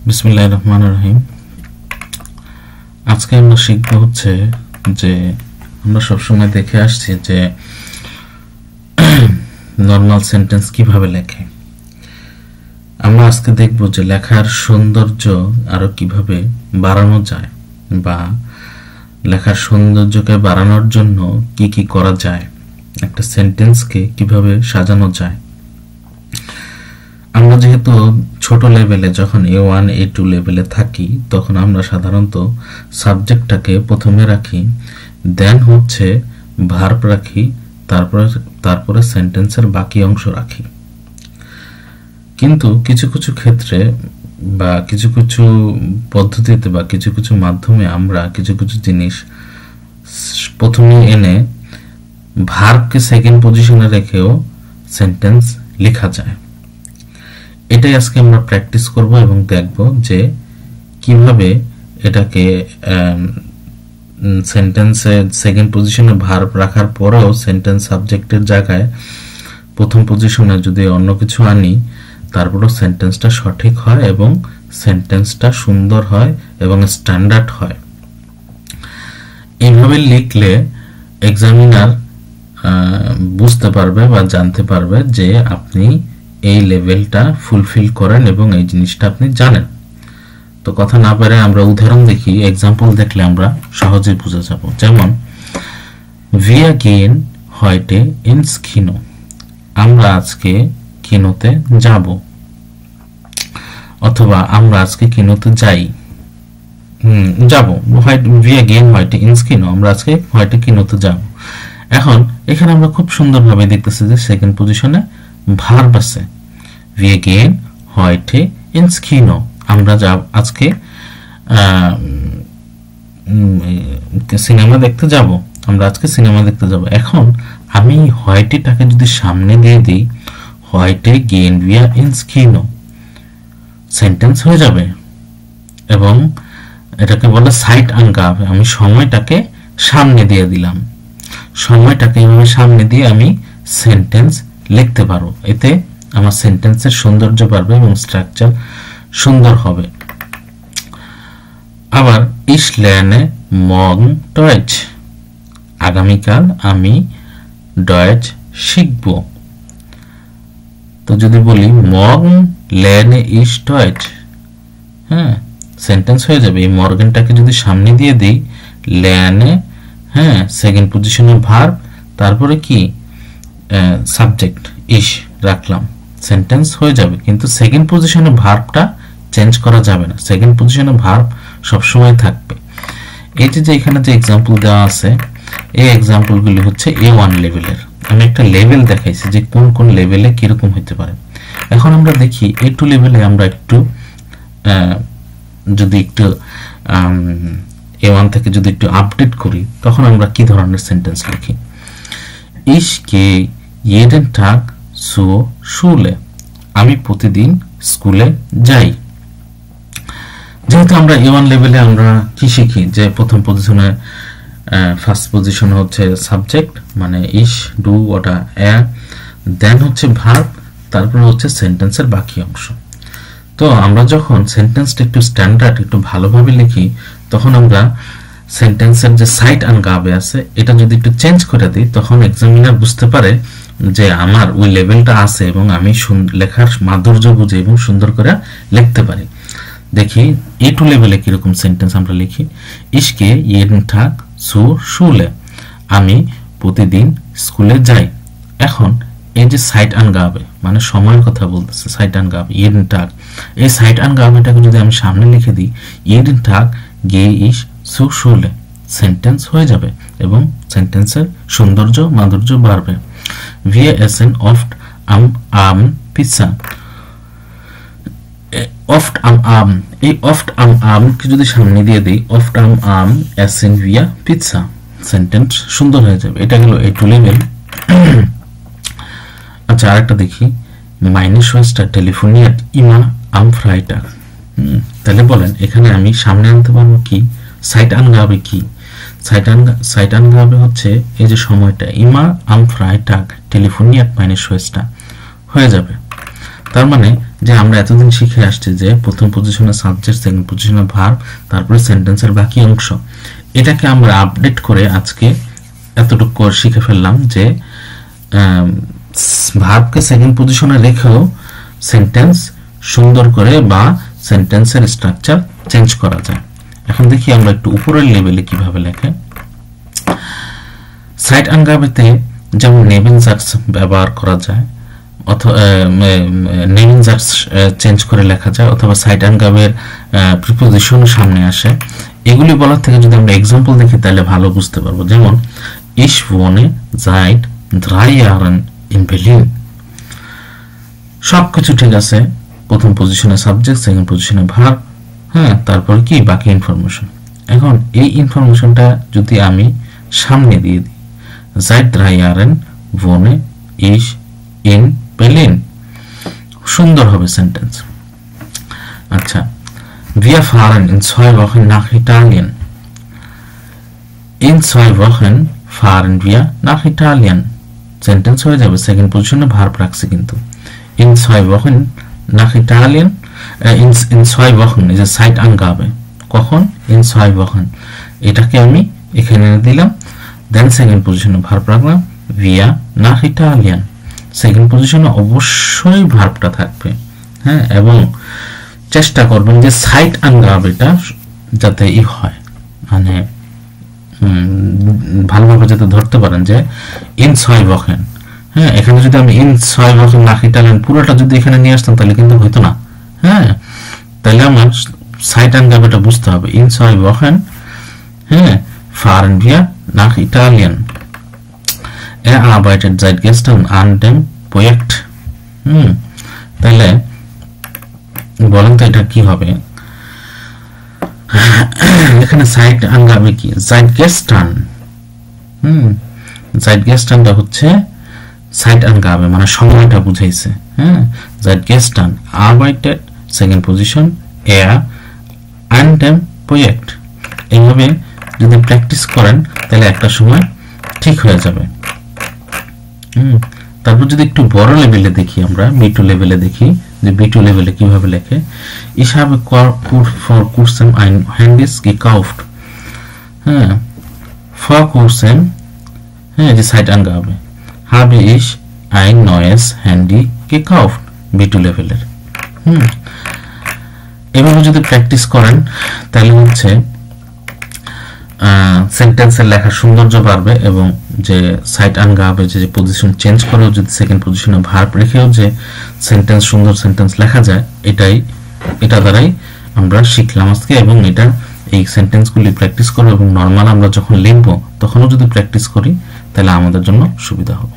বিসমিল্লাহির রহমানির রহিম। আজকে আমরা শিখব হচ্ছে যে আমরা সবসময় দেখে আসছি যে নর্মাল সেন্টেন্স কিভাবে লেখে। আমরা আজকে দেখব যে লেখার সৌন্দর্য আরো কিভাবে বাড়ানো যায় বা লেখার সৌন্দর্যকে বাড়ানোর জন্য কি কি করা যায়, একটা সেন্টেন্সকে কিভাবে সাজানো যায়। আমরা যেহেতু ছোট লেভেলে যখন A1 A2 লেভেলে থাকি তখন আমরা সাধারণত সাবজেক্টটাকে প্রথমে রাখি, দেন হচ্ছে ভার্ব রাখি, তারপরে সেন্টেন্সের বাকি অংশ রাখি। কিন্তু কিছু কিছু ক্ষেত্রে বা কিছু কিছু পদ্ধতিতে বা কিছু কিছু মাধ্যমে আমরা কিছু কিছু জিনিস প্রথমে এনে ভার্বকে সেকেন্ড পজিশনে রেখেও সেন্টেন্স লেখা যায়। এটাই আজকে আমরা প্র্যাকটিস করব এবং দেখব যে কিভাবে এটাকে সেন্টেন্সে সেকেন্ড পজিশনে ভার্ব রাখার পরেও সেন্টেন্স সাবজেক্টের জায়গায় প্রথম পজিশনে যদি অন্য কিছু আনি তারপরেও সেন্টেন্সটা সঠিক হয় এবং সেন্টেন্সটা সুন্দর হয় এবং স্ট্যান্ডার্ড হয়। এইভাবে লিখলে এক্সামিনার বুঝতে পারবে বা জানতে পারবে যে আপনি এই লেভেলটা ফুলফিল করেন এবং এই জিনিসটা আপনি জানেন। তো কথা না পারে আমরা উদাহরণ দেখি, এক্সাম্পল দেখলে আমরা সহজে বুঝে যাব। যেমন wir gehen heute ins Kino, আমরা আজকে কিনোতে যাব, অথবা আমরা আজকে কিনোতে যাই যাব। wir gehen heute ins Kino, আমরা আজকে heute কিনোতে যাব। এখন এখানে আমরা খুব সুন্দরভাবে দেখতেছি যে সেকেন্ড পজিশনে ভার্ব আছে, wir gehen heute ins Kino, আমরা আজকে সিনেমা দেখতে যাব, আমরা আজকে সিনেমা দেখতে যাব। এখন আমি হয়টিটাকে যদি সামনে দিয়ে দিই, heute gehen wir ins Kino, sentence হয়ে যাবে এবং এটাকে বলে Zeitangabe। আমি সময়টাকে সামনে দিয়ে দিলাম, সময়টাকে এইভাবে সামনে দিয়ে আমি সেন্টেন্স লিখতে পারবো। এতে আমার সেন্টেন্সের সৌন্দর্য বাড়বে এবং স্ট্রাকচার সুন্দর হবে। আবার ich lerne morgen Deutsch, আগামীকাল আমি ডয়েচ শিখব। তো যদি বলি morgen lerne ich Deutsch, হ্যাঁ সেন্টেন্স হয়ে যাবে। এই মর্গেনটাকে যদি সামনে দিয়ে দিই, lerne, হ্যাঁ সেকেন্ড পজিশনে ভার্ব, তারপরে কি সাবজেক্ট ich রাখলাম, সেন্টেন্স হয়ে যাবে। কিন্তু সেকেন্ড পজিশনে ভার্বটা চেঞ্জ করা যাবে না, সেকেন্ড পজিশনে ভার্ব সবসময় থাকবে। এই যে এখানে যে এক্সাম্পল দেওয়া আছে, এই এক্সাম্পলগুলি হচ্ছে A1 লেভেলের। আমি একটা লেভেল দেখাইছি যে কোন কোন লেভেলে কিরকম হতে পারে। এখন আমরা দেখি A2 লেভেলে আমরা একটু যদি একটু A1 থেকে যদি একটু আপডেট করি তখন আমরা কি ধরনের সেন্টেন্স লিখি। ich gehe jeden Tag zur Schule, আমি প্রতিদিন স্কুলে যাই। যেহেতু আমরা A1 লেভেলে আমরা কি শিখি যে প্রথম পজিশনে ফার্স্ট পজিশনে হচ্ছে সাবজেক্ট মানে ich, du ওটা দেন হচ্ছে ভার্ব, তারপরে হচ্ছে সেন্টেন্সের বাকি অংশ। তো আমরা যখন সেন্টেন্সটা একটু স্ট্যান্ডার্ড একটু ভালোভাবে লিখি তখন আমরা সেন্টেন্সের যে Zeitangabe আছে এটা যদি একটু চেঞ্জ করে দিই তখন এক্সামিনার বুঝতে পারে যে আমার ওই লেভেলটা আছে এবং আমি লেখার মাধুর্য বুঝে এবং সুন্দর করে লিখতে পারি। দেখি A2 লেভেলে কিরকম সেন্টেন্স আমরা লিখি। ich gehe jeden Tag zur Schule, আমি প্রতিদিন স্কুলে যাই। এখন এই যে Zeitangabe মানে সময়ের কথা বলতেছে, Zeitangabe jeden Tag, এই Zeitangabeটাকে যদি আমি সামনে লিখে দিই jeden Tag gehe ich zur Schule, sentence হয়ে যাবে এবং সেন্টেন্সের সৌন্দর্য মাধুর্য বাড়বে। wir essen oft am Abend Pizza, oft am Abend, এই oft am Abend কে যদি সামনে দিয়ে দিই oft am Abend essen wir Pizza, sentence সুন্দর হয়ে যাবে। এটা গেল A2 লেভেল। আচ্ছা আরেকটা দেখি, meine Schwester telefoniert immer am Freitag, তাহলে বলেন এখানে আমি সামনে আনতে পারবো কি Zeitangabe কি। Zeitangabe হচ্ছে এই যে সময়টা, immer am Freitag telefoniert meine Schwester হয়ে যাবে। তার মানে যে আমরা এতদিন শিখে আসছি যে প্রথম পজিশনে সাবজেক্ট, সেকেন্ড পজিশনে ভার্ব, তারপরে সেন্টেন্সের বাকি অংশ, এটাকে আমরা আপডেট করে আজকে এতটুকু শিখে ফেললাম যে ভার্বকে সেকেন্ড পজিশনে রেখেও সেন্টেন্স সুন্দর করে বা সেন্টেন্সের স্ট্রাকচার চেঞ্জ করা যায়। এখন দেখি আমরা একটু উপরের লেভেলে কিভাবে লেখে। সাইট আঙ্গাবেতে যেমন নেবেনজার্স ব্যবহার করা যায়, অথবা নেবেনজার্স চেঞ্জ করে লেখা যায়, অথবা সাইট আঙ্গাবের প্রিপোজিশন সামনে আসে। এগুলি বলার থেকে যদি আমরা এক্সাম্পল দেখি তাহলে ভালো বুঝতে পারবো। যেমন ich wohne seit 3 Jahren in Berlin। সবকিছু ঠিক আছে, প্রথম পজিশনে সাবজেক্ট, সেকেন্ড পজিশনে ভার্ব, হ্যাঁ, তারপর কি বাকি ইনফরমেশন। এখন এই ইনফরমেশনটা যদি আমি সামনে দিয়ে দিই, seit 3 Jahren wohne ich in Berlin, সুন্দর হবে সেন্টেন্স। আচ্ছা, wir fahren in 2 Wochen nach Italien। in 2 Wochen fahren wir nach Italien, sentence হয়ে যাবে। সেকেন্ড পজিশনে ভার্ব রাখছি কিন্তু। in 2 Wochen nach Italien, in 2 Wochen এই যে সাইট আঙ্গাবে, কখন? in 2 Wochen, এটাকে আমি এখানে দিলাম। দেন সেকেন্ড পজিশনে ভার্ব রাখলাম, wir nach Italien। সেকেন্ড পজিশনে অবশ্যই ভার্বটা থাকবে, হ্যাঁ, এবং চেষ্টা করবেন যে সাইট আঙ্গাবেটা যাতে হয়, মানে ভালোভাবে যাতে ধরতে পারেন যে in 2 Wochen, হ্যাঁ। এখানে যদি আমি in 2 Wochen nach Italien পুরোটা যদি এখানে নিয়ে আসতাম তাহলে কিন্তু হইতো না, হ্যাঁ। তাহলে আমার সাইট আঙ্গাবেটা বুঝতে হবে in 2 Wochen, হ্যাঁ, fahren wir nach Italien। Er arbeitet seit gestern an dem Projekt। তাহলে বলেন তো এটা কি হবে? এখানে সাইট আঙ্গাবে কি? seit gestern, seit gesternটা হচ্ছে সাইট আঙ্গাবে, মানে সময়টা বুঝাইছে, হ্যাঁ। seit gestern arbeitet, second position, er an dem Projekt। এইভাবে যদি প্র্যাকটিস করেন তাহলে একটা সময় ঠিক হয়ে যাবে। তারপর যদি একটু বড় লেভেলে দেখি, আমরা B2 লেভেলে দেখি যে B2 লেভেলে কিভাবে লেখে। ich habe vor kurzem ein Handy gekauft, হ্যাঁ, vor kurzem, হ্যাঁ, যে site আঙ্গাবে, habe ich ein neues Handy gekauft, B2 লেভেলের। এভাবে যদি প্র্যাকটিস করেন তাহলে হচ্ছে সেন্টেন্সের লেখার সৌন্দর্য বাড়বে, এবং যে সাইট আঙ্গাবে যে পজিশন চেঞ্জ করেও যদি সেকেন্ড পজিশনে ভার্ব রেখেও যে সেন্টেন্স, সুন্দর সেন্টেন্স লেখা যায়, এটা দ্বারাই আমরা শিখলাম আজকে। এবং এটা এই সেন্টেন্সগুলি প্র্যাকটিস করবো, এবং নর্মাল আমরা যখন লিখবো তখনও যদি প্র্যাকটিস করি তাহলে আমাদের জন্য সুবিধা হবে।